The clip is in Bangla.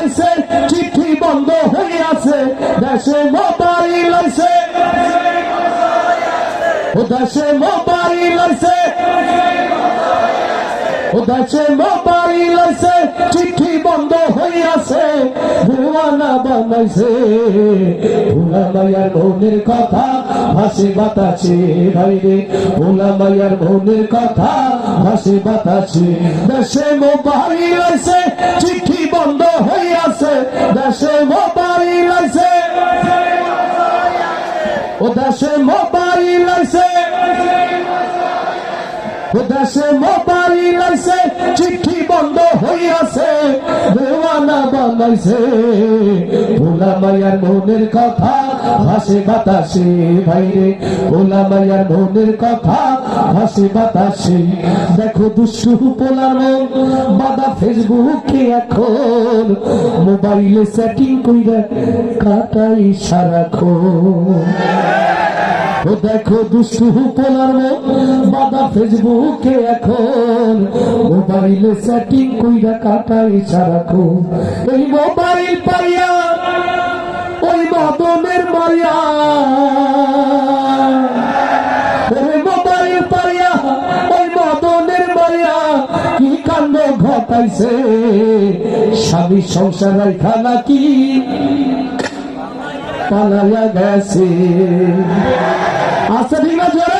বানাইছে চিঠি বন্ধ হইয়াছে দেশে মোবাইল আইছে ও দেশে মোবাইল আইছে ও দেশে মোবাইল আইছে চিঠি বন্ধ হইয়াছে ভুয়ানা বানাইছে ভোলা মায়ার মনের কথা ভাসে বাতাসে ভাইরে ভোলা মায়ার মনের কথা ভাসে বাতাসে দেশে মোবাইল আইছে চিঠি বন্ধ হইয়াছে দেশে মোবাইল আইছে ও দেশে মোবাইল আইছে ও দেশে মোবাইল আইছে চিঠি বন্ধ হইয়াছে দেওয়ানা বানাইছে ভোলা মায়ার মনের কথা ভাসে বাতাসে ভাইরে ভোলা মায়ার মনের কথা ভাসে বাতাসে দেখো দুষ্টু পোলার মন বাদা ফেসবুকে এখন মোবাইলে সেটিং কইরা কাটাই সারাক্ষণ ও দেখো দুষ্টু পোলার মন বাদা ফেসবুকে এখন মোবাইলে সেটিং কইরা কাটাই সারাক্ষণ এই মোবাইল পাইয়া ওই মদনের মায়া ওই মোবাইল পাইয়া ওই মদনের মায়া কি কাণ্ড ঘটাইছে স্বামী সংসার রাইখা নাকি পালাইয়া গেছে। আচ্ছা ঠিক আছে।